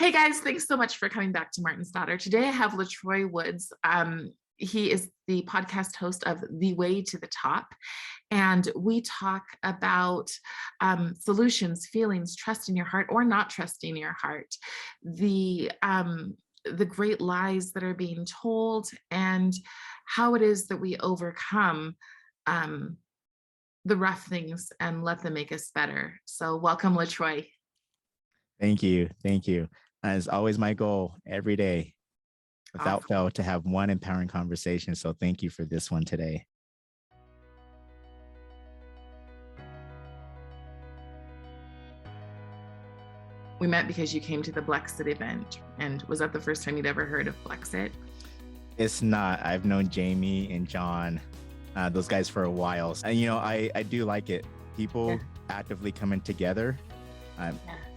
Hey guys, thanks so much for coming back to Martin's Daughter. Today I have Letroy Woods. He is the podcast host of The Way to the Top, and we talk about solutions, feelings, trust in your heart or not trusting your heart, the great lies that are being told, and how it is that we overcome um, the rough things and let them make us better. So welcome, Letroy. Thank you. Thank you. It's always my goal every day, without Awesome. fail, to have one empowering conversation. So thank you for this one today. We met because you came to the Blexit event. And was that the first time you'd ever heard of Blexit? It's not. I've known Jamie and John, those guys, for a while. And, I do like it. People actively coming together,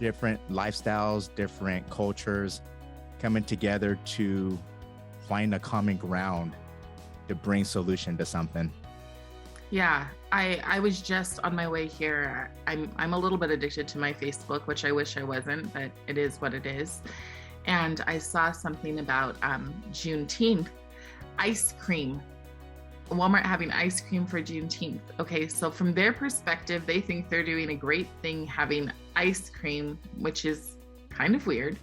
different lifestyles, different cultures coming together to find a common ground to bring solution to something. Yeah, I was just on my way here. I'm a little bit addicted to my Facebook, which I wish I wasn't, but it is what it is. And I saw something about Juneteenth ice cream. Walmart having ice cream for Juneteenth. Okay, so from their perspective, they think they're doing a great thing having ice cream, which is kind of weird.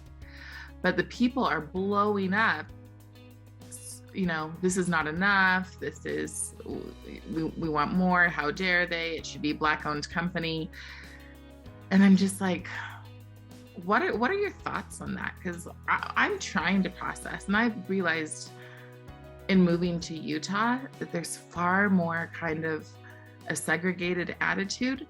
But the people are blowing up. This is not enough. We want more. How dare they? It should be Black-owned company. And I'm just like, what are your thoughts on that? Because I'm trying to process, and I've realized in moving to Utah that there's far more kind of a segregated attitude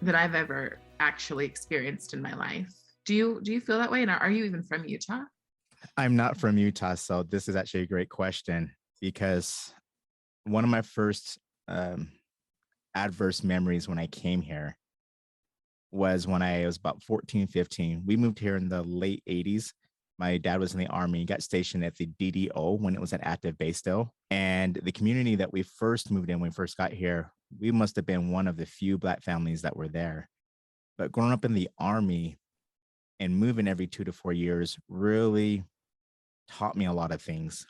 than I've ever actually experienced in my life. Do you feel that way? And are you even from Utah? I'm not from Utah, so this is actually a great question, because one of my first adverse memories when I came here was when I was about 14, 15. We moved here in the late 80s. My dad was in the Army. He got stationed at the DDO when it was an active base still. And the community that we first moved in when we first got here, we must have been one of the few Black families that were there. But growing up in the Army and moving every 2 to 4 years really taught me a lot of things,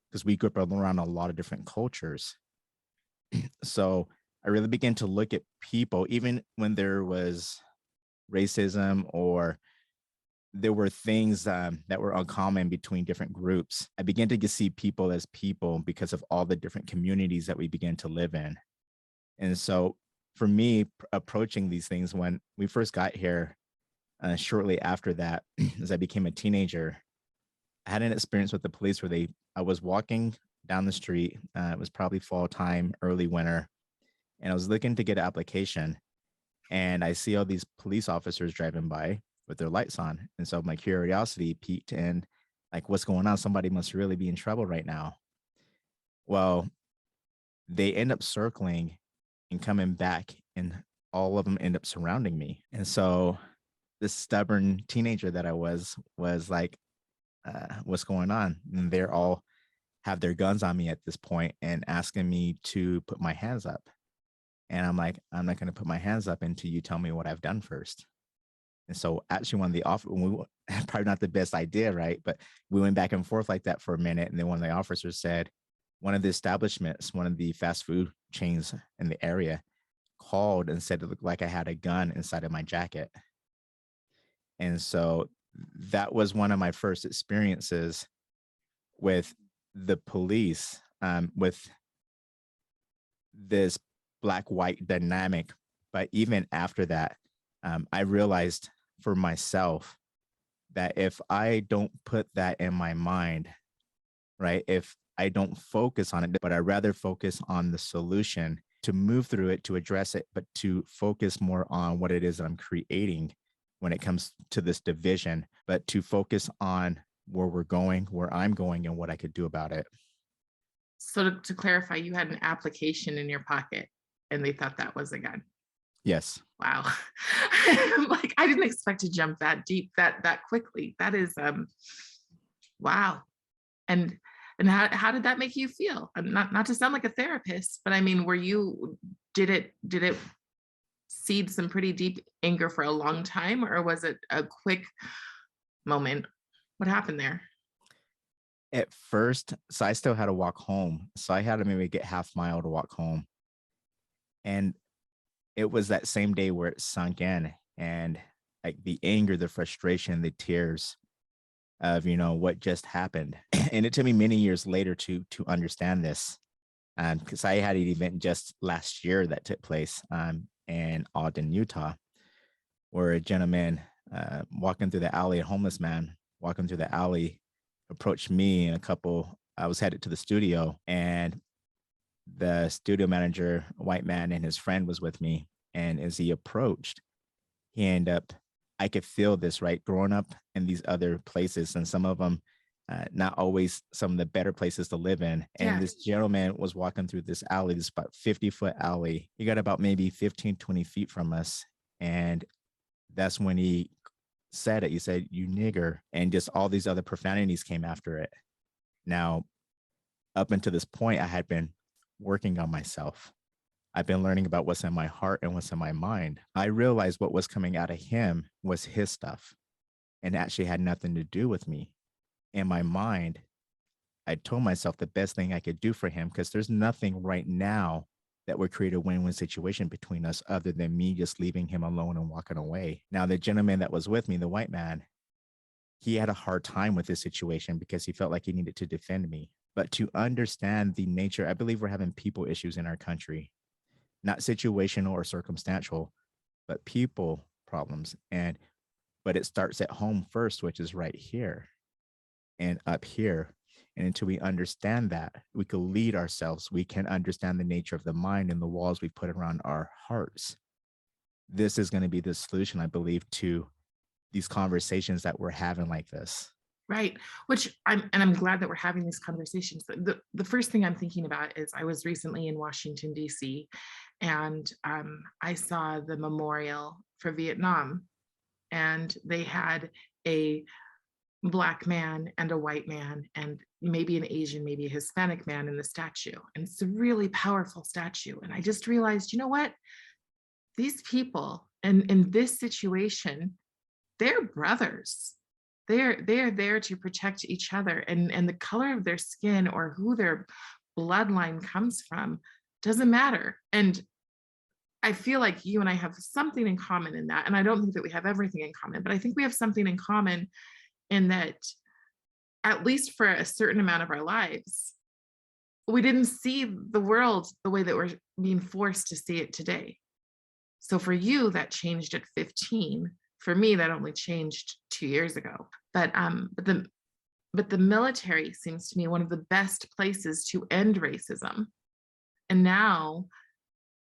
because we grew up around a lot of different cultures. So I really began to look at people, even when there was racism or there were things that were uncommon between different groups. I began to see people as people because of all the different communities that we began to live in. And so for me, approaching these things when we first got here, shortly after that, as I became a teenager, I had an experience with the police where I was walking down the street. It was probably fall time, early winter, and I was looking to get an application, and I see all these police officers driving by with their lights on. And so my curiosity piqued, and like, what's going on? Somebody must really be in trouble right now. Well, they end up circling and coming back, and all of them end up surrounding me. And so this stubborn teenager that I was like, what's going on? And they're all have their guns on me at this point and asking me to put my hands up. And I'm like, I'm not going to put my hands up until you tell me what I've done first. And so actually probably not the best idea, right? But we went back and forth like that for a minute. And then one of the officers said, one of the establishments, one of the fast food chains in the area, called and said it looked like I had a gun inside of my jacket. And so that was one of my first experiences with the police, with this Black-white dynamic. But even after that, I realized for myself that if I don't put that in my mind, right, if I don't focus on it, but I rather focus on the solution, to move through it, to address it, but to focus more on what it is that I'm creating when it comes to this division, but to focus on where we're going, where I'm going, and what I could do about it. So to clarify, you had an application in your pocket and they thought that was a gun. Yes. Wow. Like, I didn't expect to jump that deep that quickly. That is wow. And how did that make you feel? I'm not to sound like a therapist, but I mean, did it seed some pretty deep anger for a long time, or was it a quick moment. What happened there? At first, so I still had to walk home. So I had to maybe get half mile to walk home. And it was that same day where it sunk in, and like the anger, the frustration, the tears of, what just happened. And it took me many years later to understand this. Because I had an event just last year that took place in Ogden, Utah, where a gentleman walking through the alley, a homeless man walking through the alley, approached me and a couple. I was headed to the studio, and the studio manager, a white man, and his friend was with me. And as he approached, he ended up, I could feel this, right? Growing up in these other places, and some of them not always some of the better places to live in. And Yeah. this gentleman was walking through this alley, this about 50-foot alley. He got about maybe 15, 20 feet from us. And that's when he said it. He said, "You nigger," and just all these other profanities came after it. Now, up until this point, I had been working on myself. I've been learning about what's in my heart and what's in my mind. I realized what was coming out of him was his stuff and actually had nothing to do with me. In my mind, I told myself the best thing I could do for him, because there's nothing right now that would create a win-win situation between us other than me just leaving him alone and walking away. Now, the gentleman that was with me, the white man, he had a hard time with this situation because he felt like he needed to defend me. But to understand the nature, I believe we're having people issues in our country, not situational or circumstantial, but people problems. But it starts at home first, which is right here and up here. And until we understand that, we can lead ourselves. We can understand the nature of the mind and the walls we put around our hearts. This is going to be the solution, I believe, to these conversations that we're having like this. Right. I'm glad that we're having these conversations. The first thing I'm thinking about is I was recently in Washington, D.C., and I saw the memorial for Vietnam, and they had a Black man and a white man and maybe an Asian, maybe a Hispanic man in the statue. And it's a really powerful statue. And I just realized, you know what? These people in this situation, they're brothers. They're there to protect each other. And the color of their skin or who their bloodline comes from doesn't matter. And I feel like you and I have something in common in that. And I don't think that we have everything in common, but I think we have something in common in that, at least for a certain amount of our lives, we didn't see the world the way that we're being forced to see it today. So for you, that changed at 15. For me, that only changed 2 years ago. But the military seems to me one of the best places to end racism. And now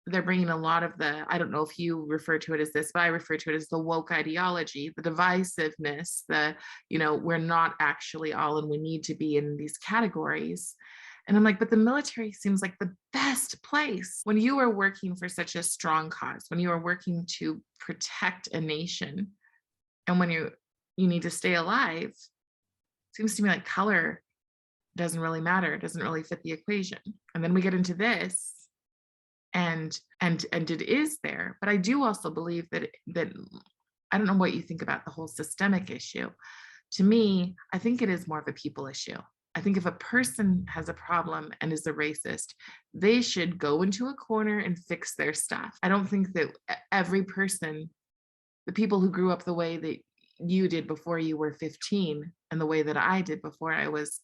they're bringing a lot of the, I don't know if you refer to it as this, but I refer to it as the woke ideology, the divisiveness, we're not actually all and we need to be in these categories. And I'm like, but the military seems like the best place when you are working for such a strong cause, when you are working to protect a nation, and when you need to stay alive. Seems to me like color doesn't really matter. It doesn't really fit the equation. And then we get into this, and it is there. But I do also believe that I don't know what you think about the whole systemic issue. To me, I think it is more of a people issue. I think if a person has a problem and is a racist, they should go into a corner and fix their stuff. I don't think that every person, the people who grew up the way that you did before you were 15 and the way that I did before I was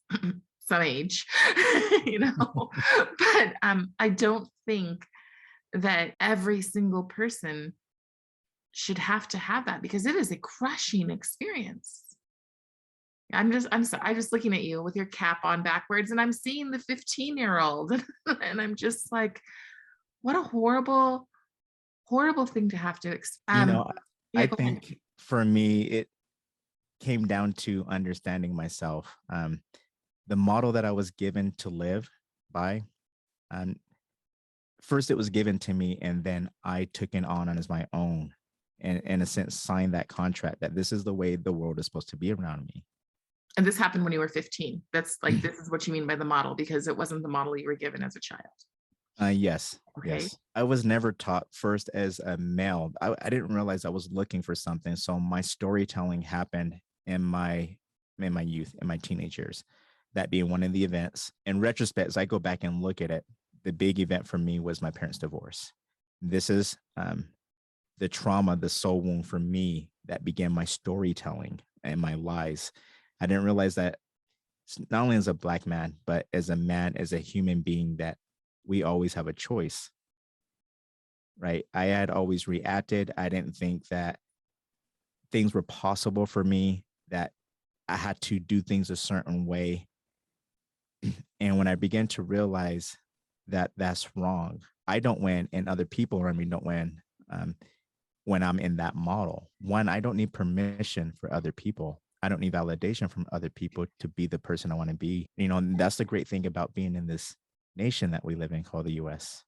some age, but I don't think that every single person should have to have that, because it is a crushing experience. I'm just looking at you with your cap on backwards, and I'm seeing the 15-year-old and I'm just like, what a horrible, horrible thing to have to I think for me, it came down to understanding myself. The model that I was given to live by, first it was given to me, and then I took it on as my own, and in a sense signed that contract that this is the way the world is supposed to be around me. And this happened when you were 15. That's like, this is what you mean by the model, because it wasn't the model you were given as a child. Yes. Okay. Yes. I was never taught first as a male. I didn't realize I was looking for something. So my storytelling happened in my youth, in my teenage years. That being one of the events. In retrospect, as I go back and look at it, the big event for me was my parents' divorce. This is the trauma, the soul wound for me that began my storytelling and my lies. I didn't realize that not only as a Black man, but as a man, as a human being, that we always have a choice, right? I had always reacted. I didn't think that things were possible for me, that I had to do things a certain way. And when I began to realize that that's wrong, I don't win, and other people around me don't win. When I'm in that model, one, I don't need permission for other people. I don't need validation from other people to be the person I want to be. And that's the great thing about being in this nation that we live in called the US,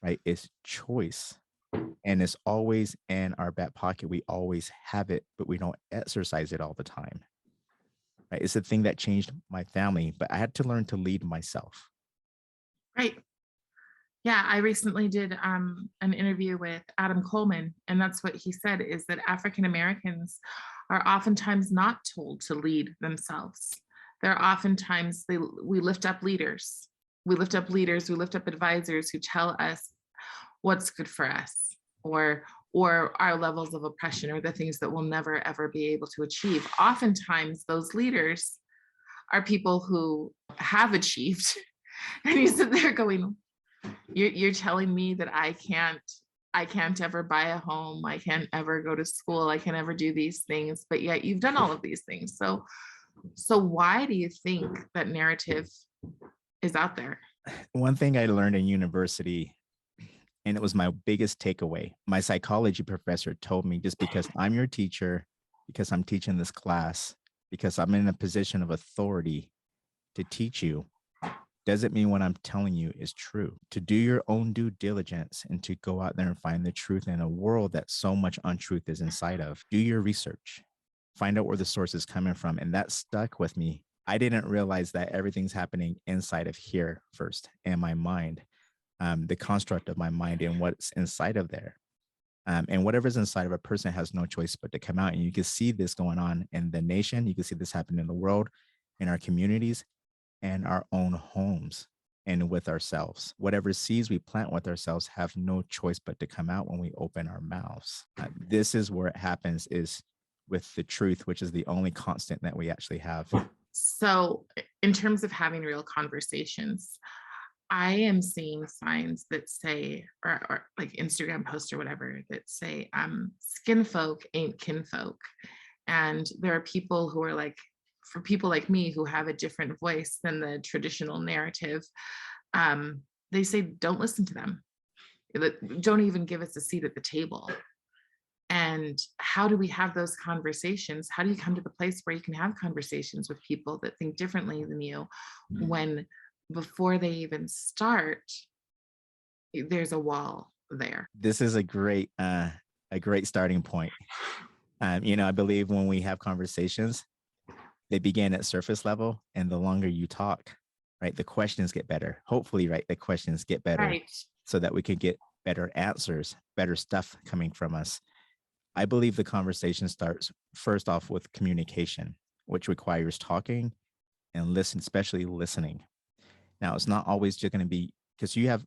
right? It's choice. And it's always in our back pocket. We always have it, but we don't exercise it all the time. Right? It's the thing that changed my family, but I had to learn to lead myself. Right. Yeah, I recently did an interview with Adam Coleman, and that's what he said, is that African Americans are oftentimes not told to lead themselves. They're oftentimes, we lift up leaders. We lift up leaders, we lift up advisors who tell us what's good for us, or our levels of oppression, or the things that we'll never ever be able to achieve. Oftentimes those leaders are people who have achieved. And you sit there going, you're telling me that I can't ever buy a home, I can't ever go to school, I can never do these things, but yet you've done all of these things. So why do you think that narrative is out there? One thing I learned in university, and it was my biggest takeaway, my psychology professor told me, just because I'm your teacher, because I'm teaching this class, because I'm in a position of authority to teach you, doesn't mean what I'm telling you is true. To do your own due diligence and to go out there and find the truth in a world that so much untruth is inside of. Do your research, find out where the source is coming from. And that stuck with me. I didn't realize that everything's happening inside of here first, in my mind, the construct of my mind and what's inside of there. And whatever's inside of a person has no choice but to come out. And you can see this going on in the nation. You can see this happen in the world, in our communities, and our own homes, and with ourselves. Whatever seeds we plant with ourselves have no choice but to come out when we open our mouths. This is where it happens, is with the truth, which is the only constant that we actually have. So in terms of having real conversations, I am seeing signs that say, or like Instagram posts or whatever, that say, skin folk ain't kinfolk. And there are people who are like, for people like me who have a different voice than the traditional narrative, they say, don't listen to them. Don't even give us a seat at the table. And how do we have those conversations? How do you come to the place where you can have conversations with people that think differently than you, when before they even start, there's a wall there? This is a great starting point. I believe when we have conversations, they begin at surface level, and the longer you talk, right, the questions get better. Hopefully, right, the questions get better, Right. so that we can get better answers, better stuff coming from us. I believe the conversation starts first off with communication, which requires talking and listen, especially listening. Now, it's not always just going to be, because you have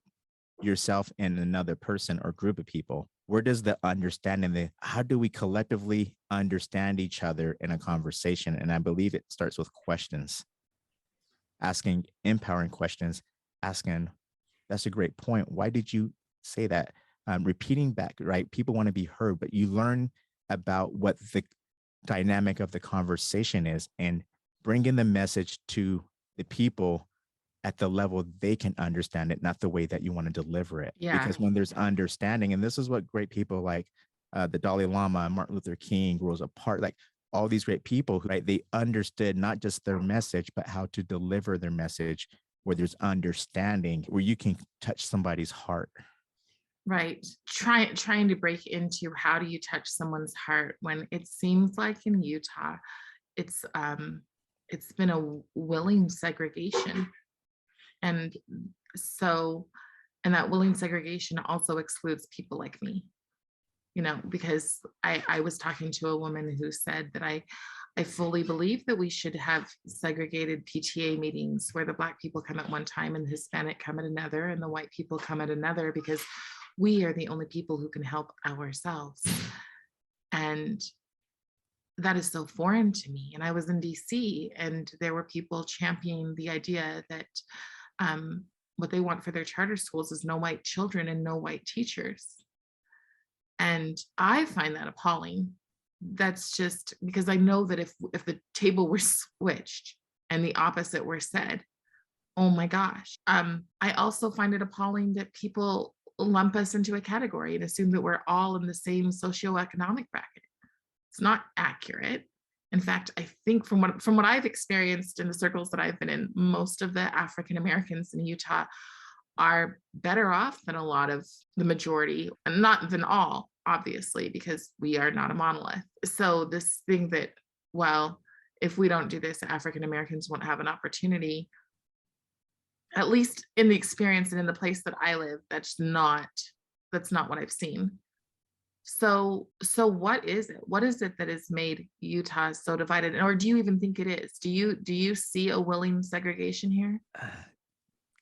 yourself and another person or group of people. Where does the understanding, how do we collectively understand each other in a conversation? And I believe it starts with questions, asking empowering questions, asking, that's a great point. Why did you say that? Repeating back, right? People want to be heard, but you learn about what the dynamic of the conversation is, and bringing the message to the people at the level they can understand it, not the way that you want to deliver it. Yeah. Because when there's understanding, and this is what great people like the Dalai Lama, Martin Luther King, Rosa Parks, like all these great people who, right, they understood not just their message, but how to deliver their message where there's understanding, where you can touch somebody's heart. Right. Trying to break into how do you touch someone's heart when it seems like in Utah, it's been a willing segregation. And so, and that willing segregation also excludes people like me, because I was talking to a woman who said that I fully believe that we should have segregated PTA meetings where the Black people come at one time and the Hispanic come at another and the white people come at another, because we are the only people who can help ourselves. And that is so foreign to me. And I was in DC and there were people championing the idea that what they want for their charter schools is no white children and no white teachers. And I find that appalling. That's just because I know that if the table were switched and the opposite were said, oh my gosh. I also find it appalling that people lump us into a category and assume that we're all in the same socioeconomic bracket. It's not accurate. In fact, I think from what I've experienced in the circles that I've been in, most of the African Americans in Utah are better off than a lot of the majority, and not than all, obviously, because we are not a monolith. So this thing that, well, if we don't do this, African Americans won't have an opportunity, at least in the experience and in the place that I live, that's not what I've seen. So what is it? What is it that has made Utah so divided? Or do you even think it is? Do you see a willing segregation here?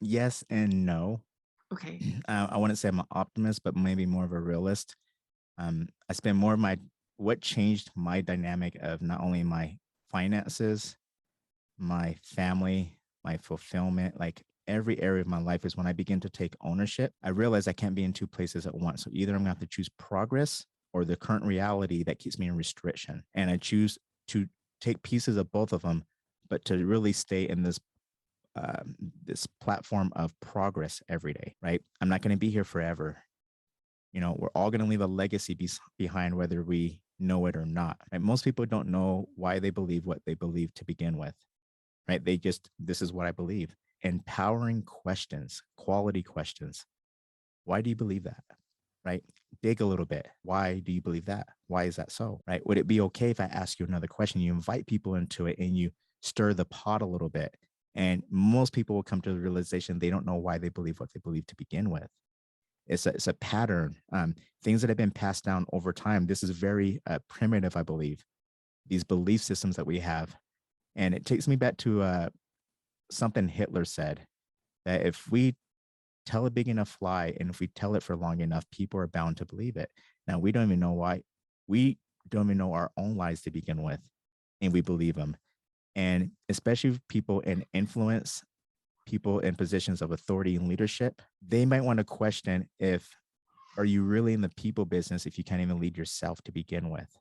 Yes and no. Okay. I wouldn't say I'm an optimist, but maybe more of a realist. I spend more of what changed my dynamic of not only my finances, my family, my fulfillment, like every area of my life, is when I begin to take ownership. I realize I can't be in two places at once. So either I'm gonna have to choose progress or the current reality that keeps me in restriction. And I choose to take pieces of both of them, but to really stay in this platform of progress every day, right? I'm not going to be here forever. We're all going to leave a legacy behind, whether we know it or not. Right? Most people don't know why they believe what they believe to begin with, right? This is what I believe. Empowering questions, quality questions. Why do you believe that? Right? Dig a little bit. Why do you believe that? Why is that so? Right? Would it be okay if I ask you another question? You invite people into it and you stir the pot a little bit. And most people will come to the realization they don't know why they believe what they believe to begin with. It's a pattern. Things that have been passed down over time. This is very primitive, I believe. These belief systems that we have, and it takes me back to something Hitler said, that if we tell a big enough lie and if we tell it for long enough, people are bound to believe it. Now we don't even know why. We don't even know our own lies to begin with, and we believe them. And especially people in influence, people in positions of authority and leadership, they might want to question, are you really in the people business if you can't even lead yourself to begin with?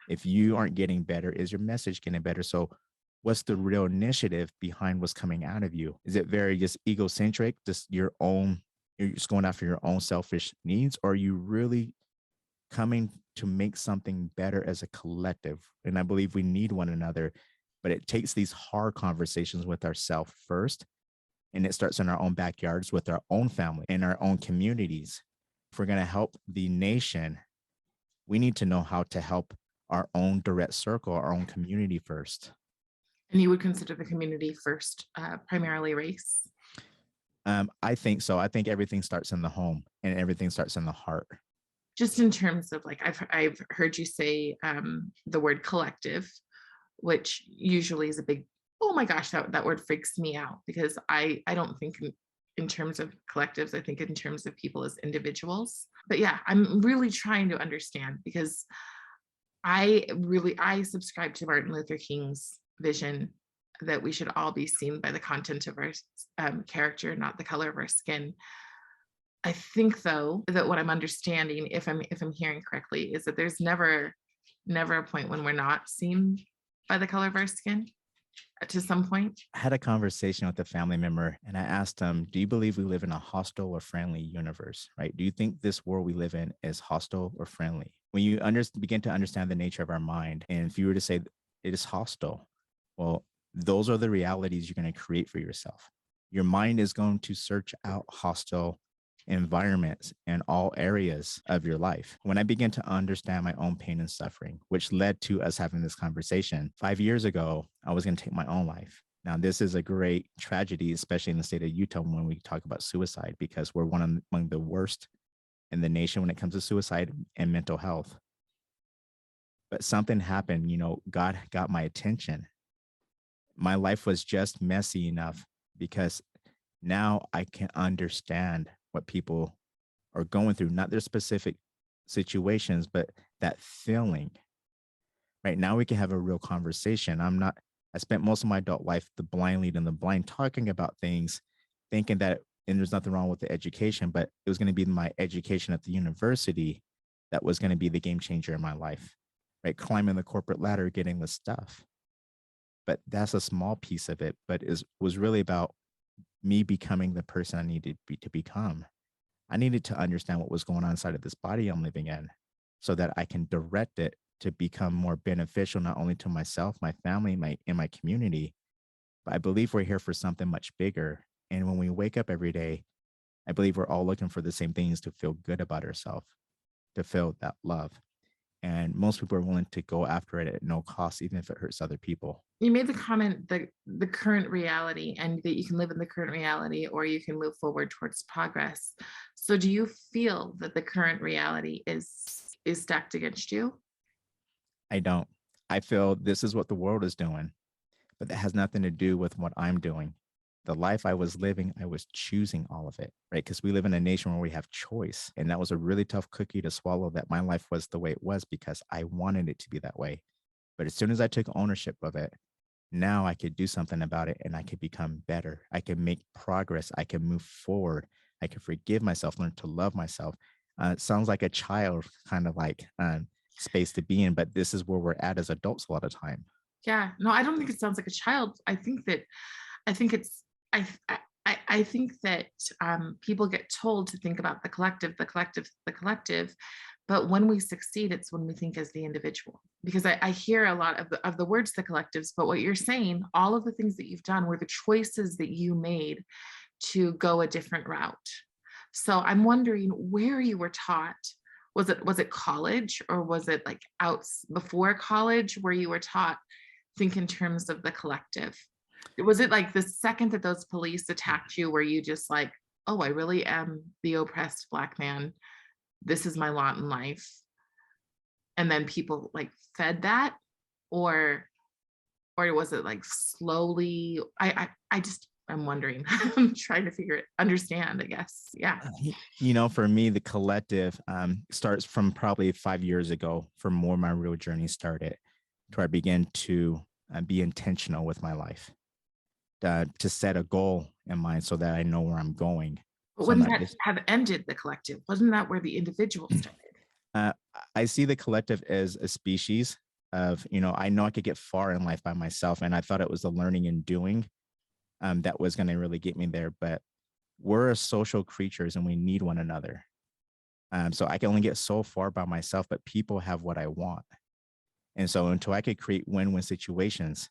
If you aren't getting better, is your message getting better? So what's the real initiative behind what's coming out of you? Is it very just egocentric, just you're just going after your own selfish needs? Or are you really coming to make something better as a collective? And I believe we need one another, but it takes these hard conversations with ourselves first. And it starts in our own backyards with our own family and our own communities. If we're going to help the nation, we need to know how to help our own direct circle, our own community first. And you would consider the community first, primarily race? I think so. I think everything starts in the home and everything starts in the heart. Just in terms of, like, I've heard you say the word collective, which usually is a big, oh my gosh, that word freaks me out, because I don't think in terms of collectives. I think in terms of people as individuals. But yeah, I'm really trying to understand, because I subscribe to Martin Luther King's vision that we should all be seen by the content of our character, not the color of our skin. I think, though, that what I'm understanding, if I'm hearing correctly, is that there's never a point when we're not seen by the color of our skin to some point. I had a conversation with a family member and I asked them, do you believe we live in a hostile or friendly universe, right? Do you think this world we live in is hostile or friendly? When you begin to understand the nature of our mind, and if you were to say it is hostile, well, those are the realities you're going to create for yourself. Your mind is going to search out hostile environments in all areas of your life. When I began to understand my own pain and suffering, which led to us having this conversation, 5 years ago, I was going to take my own life. Now, this is a great tragedy, especially in the state of Utah, when we talk about suicide, because we're among the worst in the nation when it comes to suicide and mental health. But something happened, God got my attention. My life was just messy enough because now I can understand what people are going through, not their specific situations, but that feeling. Right now, we can have a real conversation. I spent most of my adult life the blind leading the blind, talking about things, thinking that, and there's nothing wrong with the education, but it was going to be my education at the university that was going to be the game changer in my life, right? Climbing the corporate ladder, getting the stuff. But that's a small piece of it, but is was really about me becoming the person I needed to become. I needed to understand what was going on inside of this body I'm living in so that I can direct it to become more beneficial, not only to myself, my family, my community, but I believe we're here for something much bigger. And when we wake up every day, I believe we're all looking for the same things: to feel good about ourselves, to feel that love. And most people are willing to go after it at no cost, even if it hurts other people. You made the comment that the current reality and that you can live in the current reality or you can move forward towards progress. So do you feel that the current reality is stacked against you? I don't. I feel this is what the world is doing, but that has nothing to do with what I'm doing. The life I was living, I was choosing all of it, right? Because we live in a nation where we have choice. And that was a really tough cookie to swallow, that my life was the way it was because I wanted it to be that way. But as soon as I took ownership of it, now I could do something about it and I could become better. I can make progress. I can move forward. I can forgive myself, learn to love myself. It sounds like a child kind of like space to be in, but this is where we're at as adults a lot of time. Yeah. No, I don't think it sounds like a child. I think it's I think that people get told to think about the collective, the collective, the collective. But when we succeed, it's when we think as the individual. Because I hear a lot of the words the collectives, but what you're saying, all of the things that you've done were the choices that you made to go a different route. So I'm wondering where you were taught. Was it college or was it like out before college where you were taught think in terms of the collective? Was it like the second that those police attacked you, were you just like, oh, I really am the oppressed Black man? This is my lot in life. And then people like fed that? Or or was it like slowly? I'm wondering. I'm trying to figure it, understand, I guess. Yeah. For me, the collective starts from probably 5 years ago, from where my real journey started, to where I began to be intentional with my life, to set a goal in mind so that I know where I'm going. But So I'm wouldn't not that just, have ended the collective? Wasn't that where the individual started? uh, I see the collective as a species of, I know I could get far in life by myself. And I thought it was the learning and doing that was going to really get me there. But we're social creatures and we need one another. So I can only get so far by myself, but people have what I want. And so until I could create win-win situations,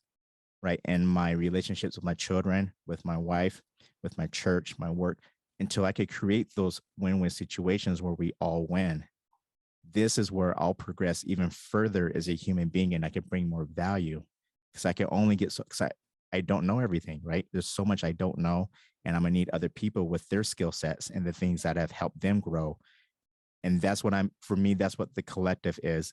right, in my relationships with my children, with my wife, with my church, my work, until I could create those win-win situations where we all win, this is where I'll progress even further as a human being and I can bring more value because I can only get so, because I don't know everything, right? There's so much I don't know. And I'm going to need other people with their skill sets and the things that have helped them grow. And that's what for me, that's what the collective is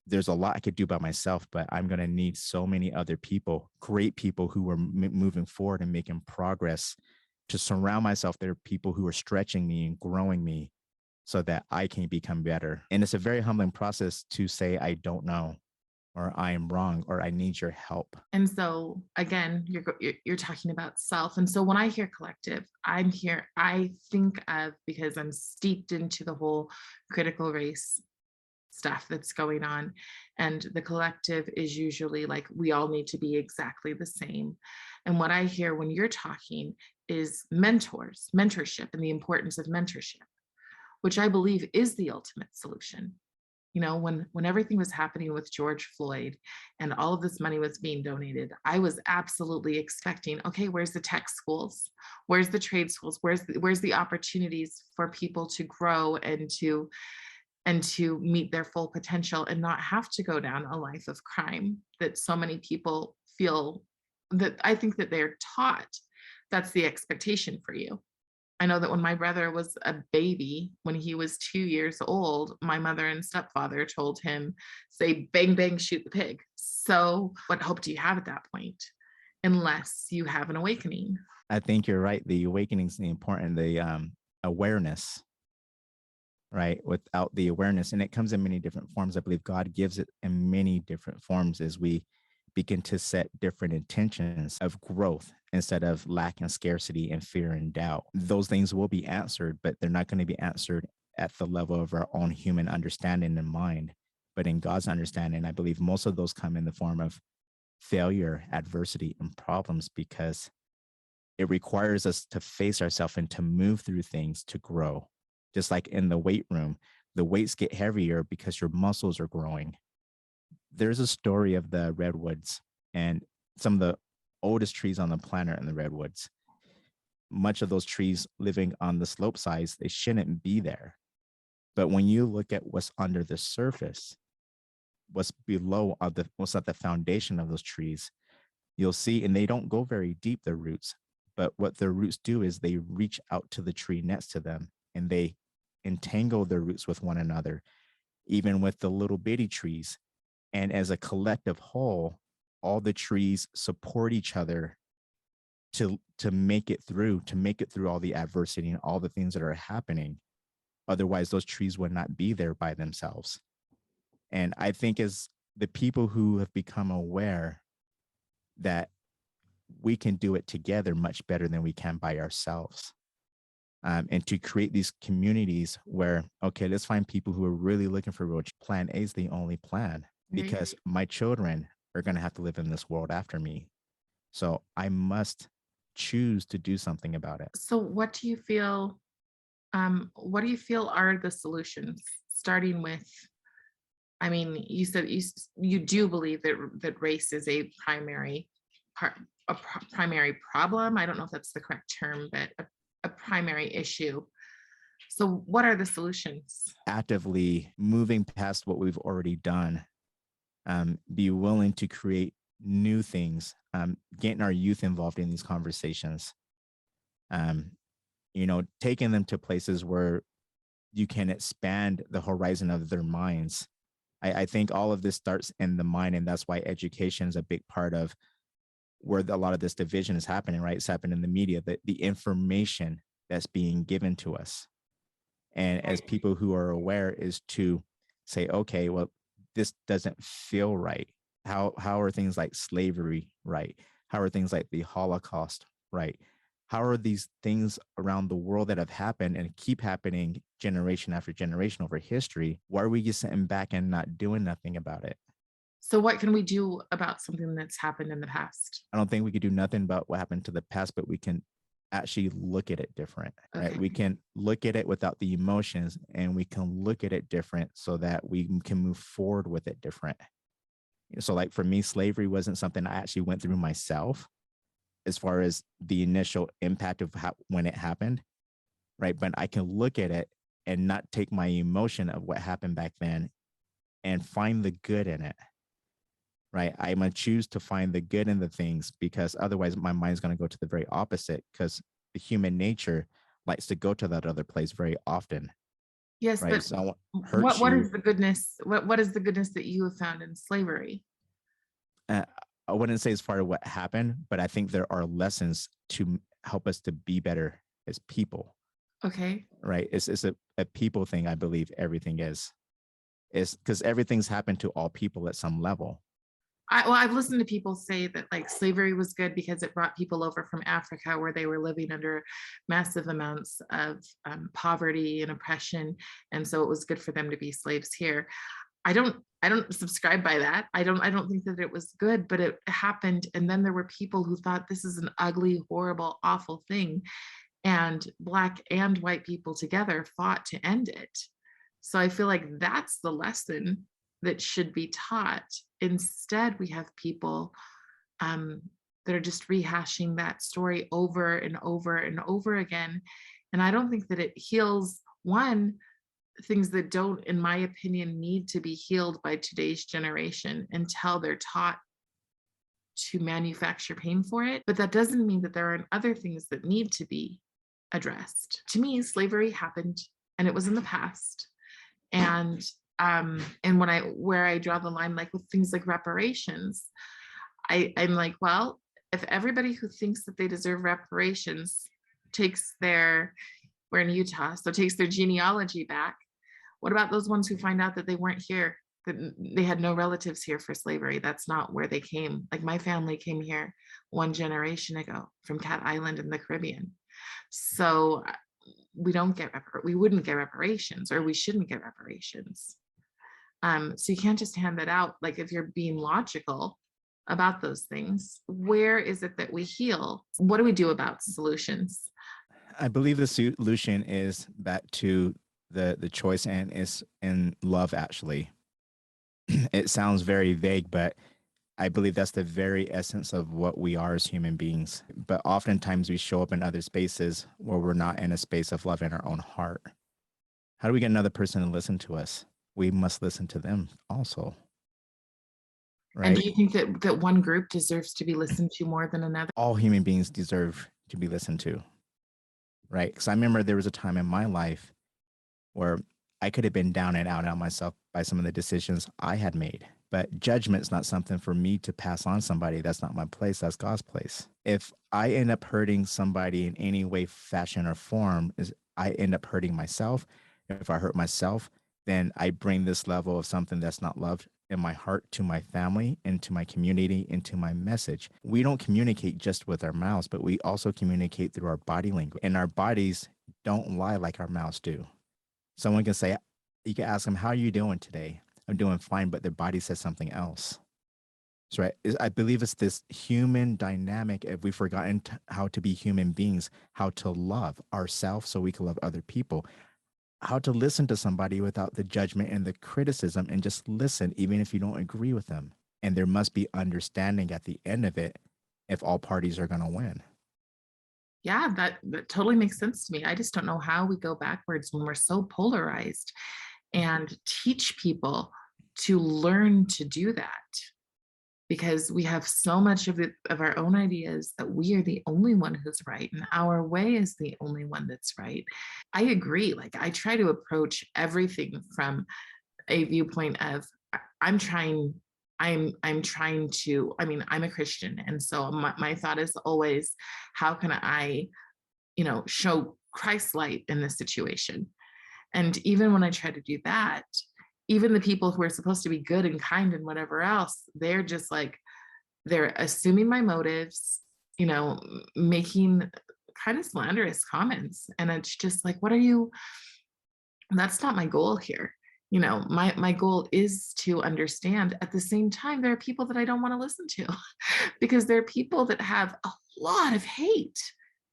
there's a lot I could do by myself, but I'm going to need so many other people, great people who are moving forward and making progress, to surround myself. There are people who are stretching me and growing me so that I can become better. And it's a very humbling process to say, I don't know, or I am wrong, or I need your help. And so again, you're talking about self. And so when I hear collective, I'm here, I think of, because I'm steeped into the whole critical race stuff that's going on. And the collective is usually like we all need to be exactly the same. And what I hear when you're talking is mentorship, and the importance of mentorship, which I believe is the ultimate solution. When everything was happening with George Floyd and all of this money was being donated, I was absolutely expecting, okay, where's the tech schools? Where's the trade schools? Where's the opportunities for people to grow and to meet their full potential and not have to go down a life of crime that so many people feel, that I think that they're taught that's the expectation for you. I know that when my brother was a baby, when he was 2 years old, my mother and stepfather told him, say, bang, bang, shoot the pig. So, what hope do you have at that point? Unless you have an awakening. I think you're right. The awakening is the important, the awareness, right? Without the awareness, and it comes in many different forms. I believe God gives it in many different forms as we begin to set different intentions of growth instead of lack and scarcity and fear and doubt. Those things will be answered, but they're not going to be answered at the level of our own human understanding and mind. But in God's understanding, I believe most of those come in the form of failure, adversity, and problems, because it requires us to face ourselves and to move through things to grow. Just like in the weight room, the weights get heavier because your muscles are growing. There's a story of the redwoods and some of the oldest trees on the planet in the redwoods. Much of those trees living on the slope sides, they shouldn't be there. But when you look at what's under the surface, what's below, what's at the foundation of those trees, you'll see, and they don't go very deep, their roots, but what their roots do is they reach out to the tree next to them and they entangle their roots with one another, even with the little bitty trees. And as a collective whole, all the trees support each other to make it through, all the adversity and all the things that are happening. Otherwise, those trees would not be there by themselves. And I think as the people who have become aware that we can do it together much better than we can by ourselves. And to create these communities where, okay, let's find people who are really looking for real. Plan A is the only plan, because my children are going to have to live in this world after me. So I must choose to do something about it. So, what do you feel? What do you feel are the solutions? Starting with, I mean, you said you do believe that race is a primary part, primary problem. I don't know if that's the correct term, but a primary issue. So, what are the solutions? Actively moving past what we've already done, be willing to create new things, getting our youth involved in these conversations, taking them to places where you can expand the horizon of their minds. I think all of this starts in the mind, and that's why education is a big part of where a lot of this division is happening, right? It's happening in the media, the information that's being given to us. And as people who are aware, is to say, okay, well, this doesn't feel right. How are things like slavery right? How are things like the Holocaust right? How are these things around the world that have happened and keep happening generation after generation over history? Why are we just sitting back and not doing nothing about it? So, what can we do about something that's happened in the past? I don't think we could do nothing about what happened to the past, but we can actually look at it different, right? Okay. We can look at it without the emotions, and we can look at it different so that we can move forward with it different. So like for me, slavery wasn't something I actually went through myself as far as the initial impact of when it happened, right? But I can look at it and not take my emotion of what happened back then and find the good in it, right? I'm going to choose to find the good in the things, because otherwise my mind's going to go to the very opposite, because the human nature likes to go to that other place very often, Yes, right? but So hurts what you. is the goodness? What is the goodness that you have found in slavery? uh, I wouldn't say as far as what happened, but I think there are lessons to help us to be better as people, Okay. right? It's a people thing. I believe everything is. It's because everything's happened to all people at some level. I've listened to people say that like slavery was good because it brought people over from Africa where they were living under massive amounts of poverty and oppression, and so it was good for them to be slaves here. I don't subscribe by that. I don't think that it was good, but it happened, and then there were people who thought this is an ugly, horrible, awful thing, and black and white people together fought to end it. So I feel like that's the lesson that should be taught. Instead, we have people um, that are just rehashing that story over and over and over again. And I don't think that it heals one, things that don't, in my opinion, need to be healed by today's generation until they're taught to manufacture pain for it. But that doesn't mean that there aren't other things that need to be addressed. To me, slavery happened and it was in the past. And and when I where I draw the line, like with things like reparations, I'm like, well, if everybody who thinks that they deserve reparations takes their, we're in Utah, so takes their genealogy back, what about those ones who find out that they weren't here, that they had no relatives here for slavery? That's not where they came. Like my family came here one generation ago from Cat Island in the Caribbean. So we don't get we wouldn't get reparations, or we shouldn't get reparations. So you can't just hand that out. Like if you're being logical about those things, where is it that we heal? What do we do about solutions? I believe the solution is back to the choice, and is in love. Actually, it sounds very vague, but I believe that's the very essence of what we are as human beings. But oftentimes we show up in other spaces where we're not in a space of love in our own heart. How do we get another person to listen to us? We must listen to them also, And do right? you think that one group deserves to be listened to more than another? All human beings deserve to be listened to, right? Because I remember there was a time in my life where I could have been down and out on myself by some of the decisions I had made. But judgment's not something for me to pass on somebody. That's not my place. That's God's place. If I end up hurting somebody in any way, fashion, or form, is I end up hurting myself. If I hurt myself, then I bring this level of something that's not loved in my heart to my family, into my community, into my message. We don't communicate just with our mouths, but we also communicate through our body language. And our bodies don't lie like our mouths do. Someone can say, you can ask them, how are you doing today? I'm doing fine, but their body says something else. So I believe it's this human dynamic. If we've forgotten how to be human beings, how to love ourselves so we can love other people, how to listen to somebody without the judgment and the criticism, and just listen, even if you don't agree with them. And there must be understanding at the end of it if all parties are going to win. Yeah, that totally makes sense to me. I just don't know how we go backwards when we're so polarized, and teach people to learn to do that, because we have so much of it, of our own ideas, that we are the only one who's right and our way is the only one that's right. I agree. Like I try to approach everything from a viewpoint of I'm trying, I'm trying to, I mean, I'm a Christian, and so my thought is always, how can I, show Christ light in this situation? And even when I try to do that, even the people who are supposed to be good and kind and whatever else, they're just like, they're assuming my motives, making kind of slanderous comments. And it's just like, what are you, that's not my goal here. My goal is to understand. At the same time, there are people that I don't want to listen to because there are people that have a lot of hate,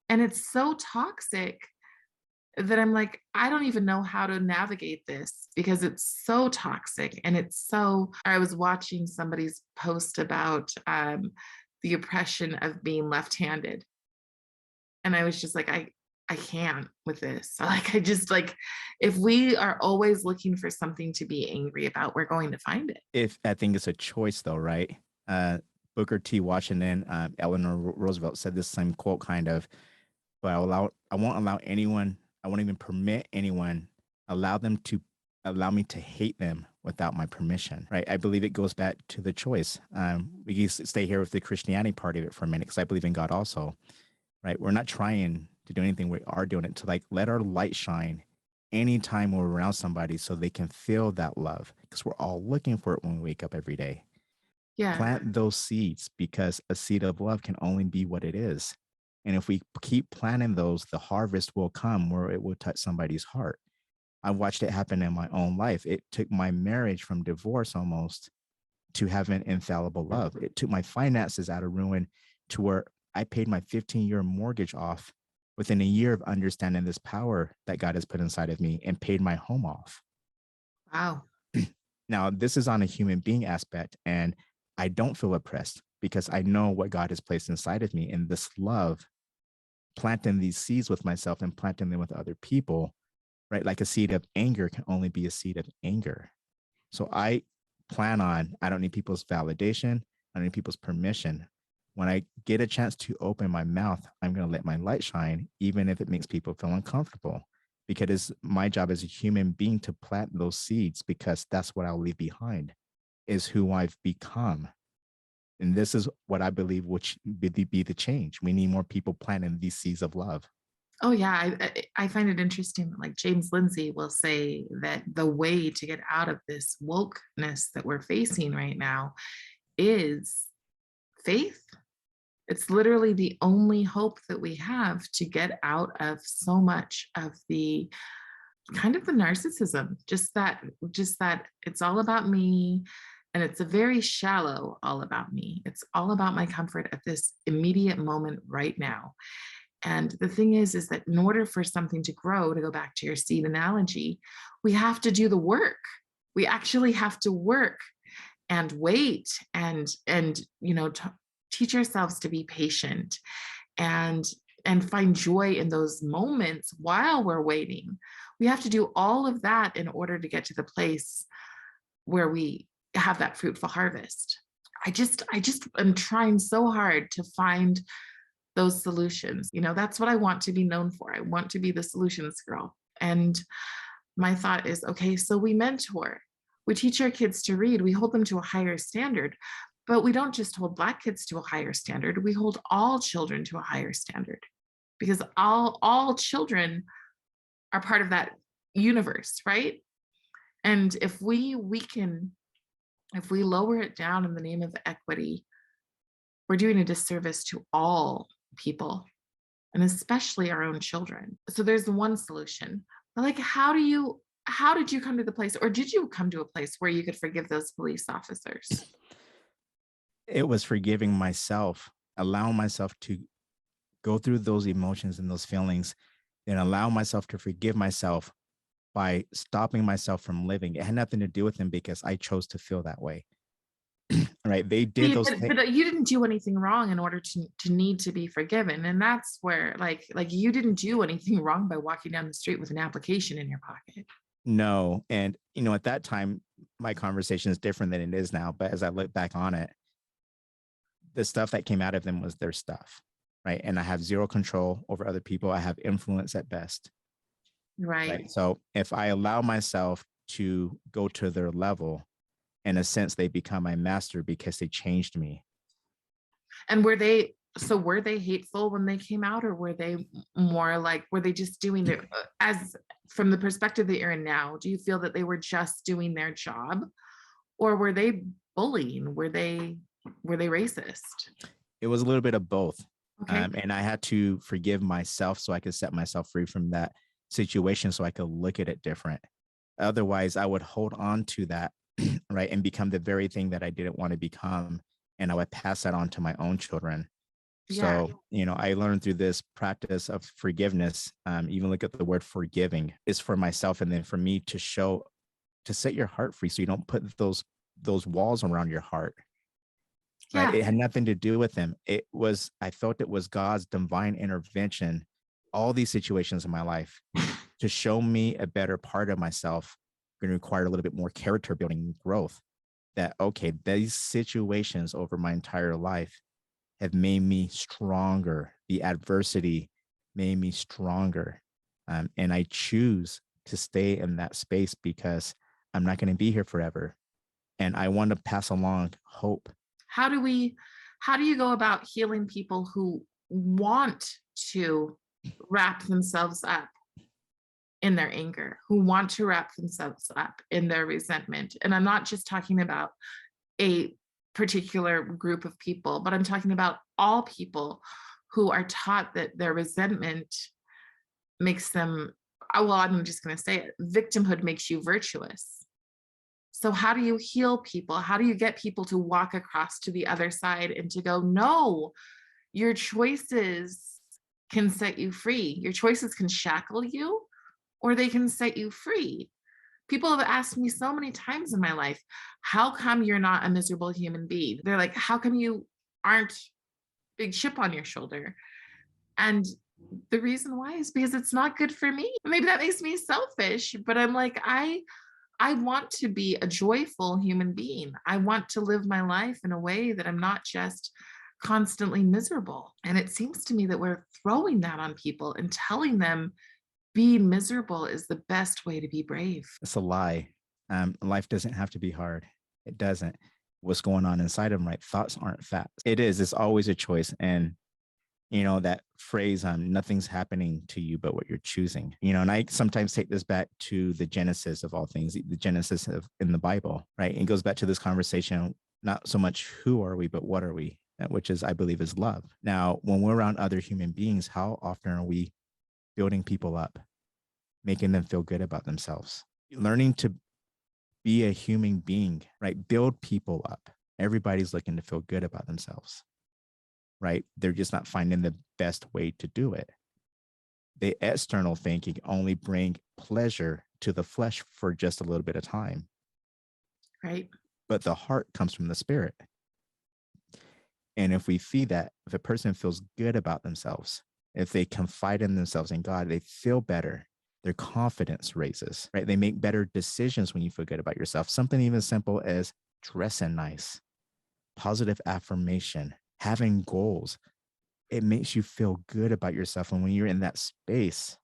and it's so toxic that I'm like, I don't even know how to navigate this because it's so toxic. And it's so, I was watching somebody's post about the oppression of being left-handed. And I was just like, I can't with this. Like, I just like, if we are always looking for something to be angry about, we're going to find it. If I think it's a choice, though, right? Booker T. Washington, Eleanor Roosevelt said this same quote, kind of, but I won't allow anyone, I won't even permit anyone, allow me to hate them without my permission, right? I believe it goes back to the choice. We can stay here with the Christianity part of it for a minute, because I believe in God also, right? We're not trying to do anything. We are doing it to like let our light shine anytime we're around somebody so they can feel that love, because we're all looking for it when we wake up every day. Yeah. Plant those seeds, because a seed of love can only be what it is. And if we keep planting those, the harvest will come where it will touch somebody's heart. I watched it happen in my own life. It took my marriage from divorce almost to having infallible love. It took my finances out of ruin to where I paid my 15-year mortgage off within a year of understanding this power that God has put inside of me, and paid my home off. Wow. Now, this is on a human being aspect, and I don't feel oppressed because I know what God has placed inside of me. And this love, planting these seeds with myself and planting them with other people, right? Like a seed of anger can only be a seed of anger. So I don't need people's validation. I don't need people's permission. When I get a chance to open my mouth, I'm going to let my light shine, even if it makes people feel uncomfortable, because it's my job as a human being to plant those seeds, because that's what I'll leave behind, is who I've become. And this is what I believe would be the change. We need more people planting these seeds of love. Oh yeah, I find it interesting that like James Lindsay will say that the way to get out of this wokeness that we're facing right now is faith. It's literally the only hope that we have to get out of so much of the kind of the narcissism, just that it's all about me, and it's a very shallow all about me. It's all about my comfort at this immediate moment right now. And the thing is that in order for something to grow, to go back to your seed analogy, we have to do the work. We actually have to work and wait and teach ourselves to be patient and and find joy in those moments while we're waiting. We have to do all of that in order to get to the place where we have that fruitful harvest. I just am trying so hard to find those solutions. That's what I want to be known for. I want to be the solutions girl. And my thought is, okay, so we mentor, we teach our kids to read, we hold them to a higher standard, but we don't just hold Black kids to a higher standard, we hold all children to a higher standard, because all children are part of that universe, right? And if we lower it down in the name of equity, we're doing a disservice to all people, and especially our own children. So there's the one solution. But like, how did you come to the place, or did you come to a place where you could forgive those police officers? It was forgiving myself, allowing myself to go through those emotions and those feelings, and allow myself to forgive myself by stopping myself from living. It had nothing to do with them, because I chose to feel that way. Right? They did those things. But you didn't do anything wrong in order to need to be forgiven, and that's where like you didn't do anything wrong by walking down the street with an application in your pocket. No. And, at that time, my conversation is different than it is now. But as I look back on it, the stuff that came out of them was their stuff. Right. And I have zero control over other people. I have influence at best. Right. Right. So if I allow myself to go to their level, in a sense, they become my master, because they changed me. And were they hateful when they came out, or were they more like, were they just doing their, as from the perspective that you're in now, do you feel that they were just doing their job, or were they bullying? Were they racist? It was a little bit of both. Okay. And I had to forgive myself so I could set myself free from that situation, so I could look at it different. Otherwise, I would hold on to that, right, and become the very thing that I didn't want to become. And I would pass that on to my own children. Yeah. So, I learned through this practice of forgiveness, even look at the word forgiving, is for myself. And then for me to set your heart free, so you don't put those walls around your heart. Right. Yeah. It had nothing to do with him. I felt it was God's divine intervention, all these situations in my life, to show me a better part of myself, going to require a little bit more character building growth. That, okay, these situations over my entire life have made me stronger. The adversity made me stronger. And I choose to stay in that space, because I'm not going to be here forever. And I want to pass along hope. How do you go about healing people who want to wrap themselves up in their anger, who want to wrap themselves up in their resentment? And I'm not just talking about a particular group of people, but I'm talking about all people who are taught that their resentment makes them, well, I'm just going to say it, victimhood makes you virtuous. So how do you heal people? How do you get people to walk across to the other side and to go, no, your choices can set you free. Your choices can shackle you, or they can set you free. People have asked me so many times in my life, how come you're not a miserable human being? They're like, how come you aren't big chip on your shoulder? And the reason why is because it's not good for me. Maybe that makes me selfish, but I'm like, I want to be a joyful human being. I want to live my life in a way that I'm not just constantly miserable. And it seems to me that we're throwing that on people and telling them being miserable is the best way to be brave. It's a lie. Life doesn't have to be hard. It doesn't. What's going on inside of them, right? Thoughts aren't facts. It is. It's always a choice. And that phrase, nothing's happening to you but what you're choosing. And I sometimes take this back to the genesis of all things, the genesis of in the Bible, right? It goes back to this conversation, not so much who are we, but what are we, which is, I believe, is love. Now, when we're around other human beings, how often are we building people up, making them feel good about themselves, learning to be a human being, right? Build people up. Everybody's looking to feel good about themselves, right? They're just not finding the best way to do it. The external thinking only bring pleasure to the flesh for just a little bit of time. Right. But the heart comes from the spirit. And if we feed that, if a person feels good about themselves, if they confide in themselves and God, they feel better. Their confidence raises, right? They make better decisions when you feel good about yourself. Something even simple as dressing nice, positive affirmation, having goals. It makes you feel good about yourself. And when you're in that space,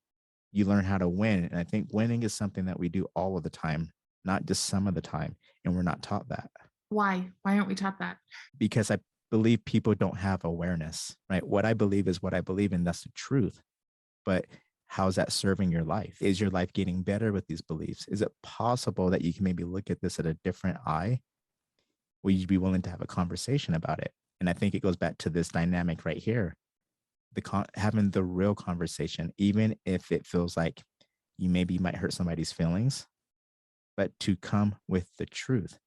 you learn how to win. And I think winning is something that we do all of the time, not just some of the time. And we're not taught that. Why? Why aren't we taught that? Because I believe people don't have awareness, right? What I believe is what I believe, and that's the truth. But how's that serving your life? Is your life getting better with these beliefs? Is it possible that you can maybe look at this at a different eye? Will you be willing to have a conversation about it? And I think it goes back to this dynamic right here, having the real conversation, even if it feels like you maybe might hurt somebody's feelings, but to come with the truth.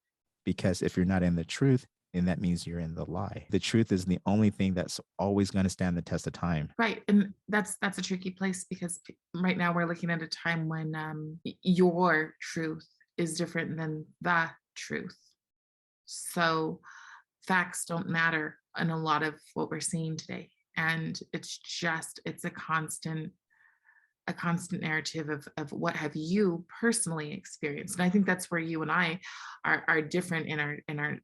Because if you're not in the truth, then that means you're in the lie. The truth is the only thing that's always going to stand the test of time. Right. And that's a tricky place because right now we're looking at a time when your truth is different than the truth. So facts don't matter in a lot of what we're seeing today. And it's a constant narrative of what have you personally experienced. And I think that's where you and I are different in our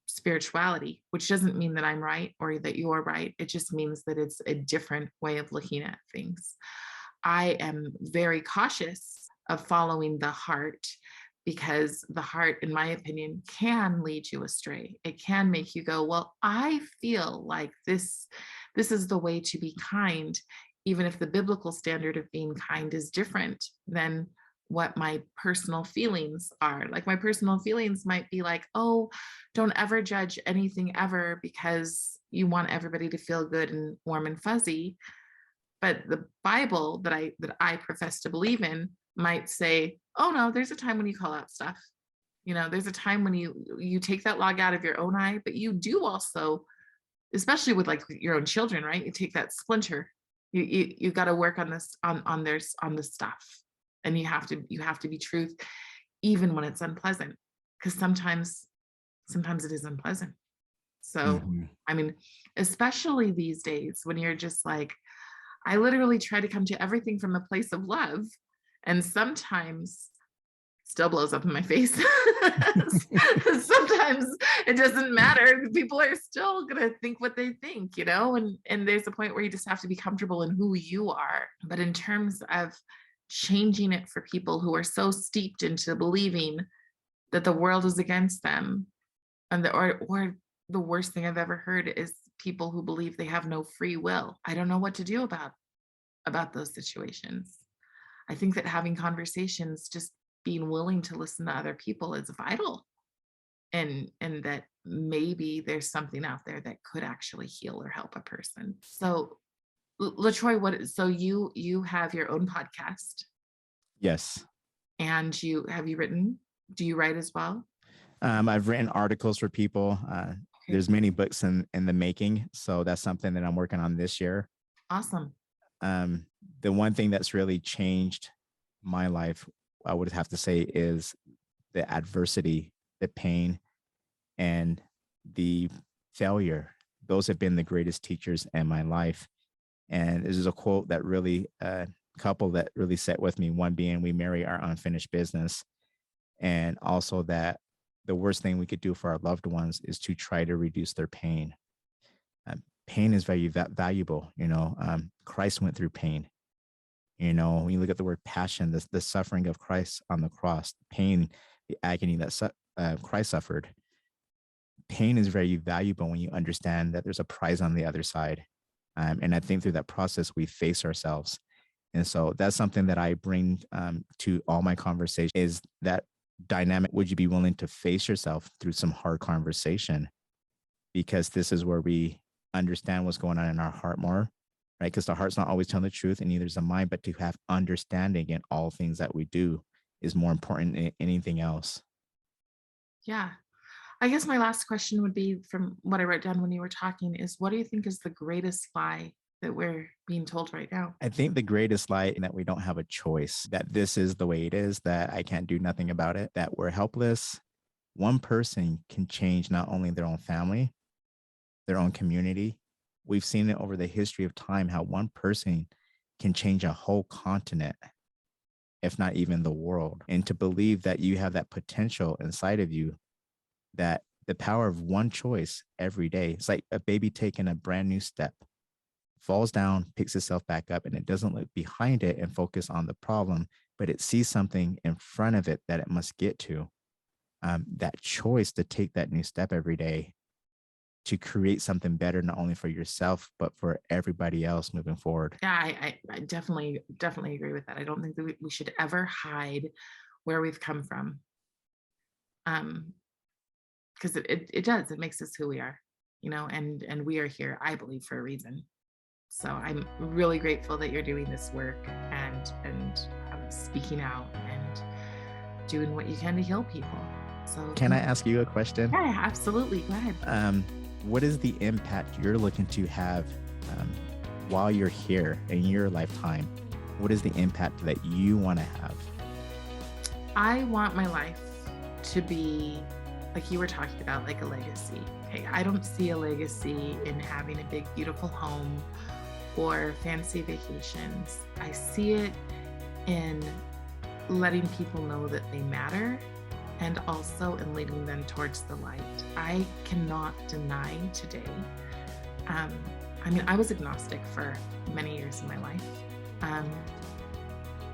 spirituality, which doesn't mean that I'm right or that you're right. It just means that it's a different way of looking at things. I am very cautious of following the heart because the heart, in my opinion, can lead you astray. It can make you go, well, I feel like this is the way to be kind, even if the biblical standard of being kind is different than what my personal feelings are. Like my personal feelings might be like, oh, don't ever judge anything ever because you want everybody to feel good and warm and fuzzy. But the Bible that I profess to believe in might say, oh no, there's a time when you call out stuff. There's a time when you take that log out of your own eye, but you do also, especially with like your own children, right? You take that splinter. You got to work on this on this stuff, and you have to be truth, even when it's unpleasant, because sometimes it is unpleasant. So, I mean, especially these days when you're just like, I literally try to come to everything from a place of love, and sometimes still blows up in my face. Sometimes it doesn't matter. People are still gonna think what they think, and there's a point where you just have to be comfortable in who you are. But in terms of changing it for people who are so steeped into believing that the world is against them, or the worst thing I've ever heard is people who believe they have no free will. I don't know what to do about those situations. I think that having conversations, just being willing to listen to other people is vital, and that maybe there's something out there that could actually heal or help a person. So Letroy, so you have your own podcast? Yes. And do you write as well? I've written articles for people. Okay. There's many books in the making. So that's something that I'm working on this year. Awesome. The one thing that's really changed my life, I would have to say, is the adversity, the pain, and the failure. Those have been the greatest teachers in my life. And this is a quote that really, couple that really sat with me. One being, we marry our unfinished business. And also that the worst thing we could do for our loved ones is to try to reduce their pain. pain is very valuable. Christ went through pain. When you look at the word passion, the suffering of Christ on the cross, the pain, the agony that Christ suffered. Pain is very valuable when you understand that there's a prize on the other side. And I think through that process, we face ourselves. And so that's something that I bring to all my conversations, is that dynamic. Would you be willing to face yourself through some hard conversation? Because this is where we understand what's going on in our heart more, right? Because the heart's not always telling the truth, and neither is the mind, but to have understanding in all things that we do is more important than anything else. Yeah. I guess my last question would be, from what I wrote down when you were talking, is what do you think is the greatest lie that we're being told right now? I think the greatest lie is that we don't have a choice, that this is the way it is, that I can't do nothing about it, that we're helpless. One person can change not only their own family, their own community. We've seen it over the history of time, how one person can change a whole continent, if not even the world. And to believe that you have that potential inside of you, that the power of one choice every day, it's like a baby taking a brand new step, falls down, picks itself back up, and it doesn't look behind it and focus on the problem, but it sees something in front of it that it must get to. That choice to take that new step every day to create something better, not only for yourself, but for everybody else moving forward. Yeah, I definitely agree with that. I don't think that we should ever hide where we've come from. Because it makes us who we are, and we are here, I believe, for a reason. So I'm really grateful that you're doing this work and speaking out and doing what you can to heal people. So Can I ask you a question? Yeah, absolutely. Go ahead. What is the impact you're looking to have while you're here in your lifetime? What is the impact that you want to have? I want my life to be, like you were talking about, like a legacy. Okay, I don't see a legacy in having a big, beautiful home or fancy vacations. I see it in letting people know that they matter, and also in leading them towards the light. I cannot deny today. I was agnostic for many years in my life.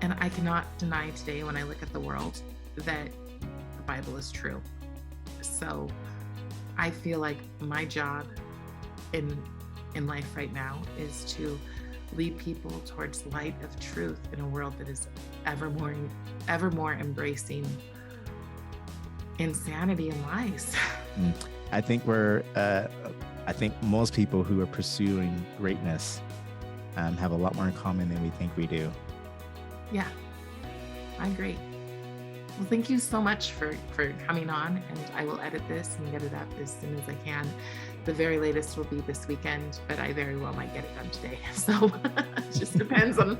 And I cannot deny today, when I look at the world, that the Bible is true. So I feel like my job in life right now is to lead people towards the light of truth in a world that is ever more embracing insanity and lies. I think I think most people who are pursuing greatness have a lot more in common than we think we do. Yeah, I agree. Well, thank you so much for coming on, and I will edit this and get it up as soon as I can. The very latest will be this weekend, but I very well might get it done today. So it just depends on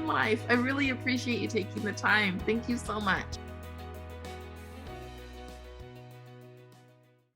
life. I really appreciate you taking the time. Thank you so much.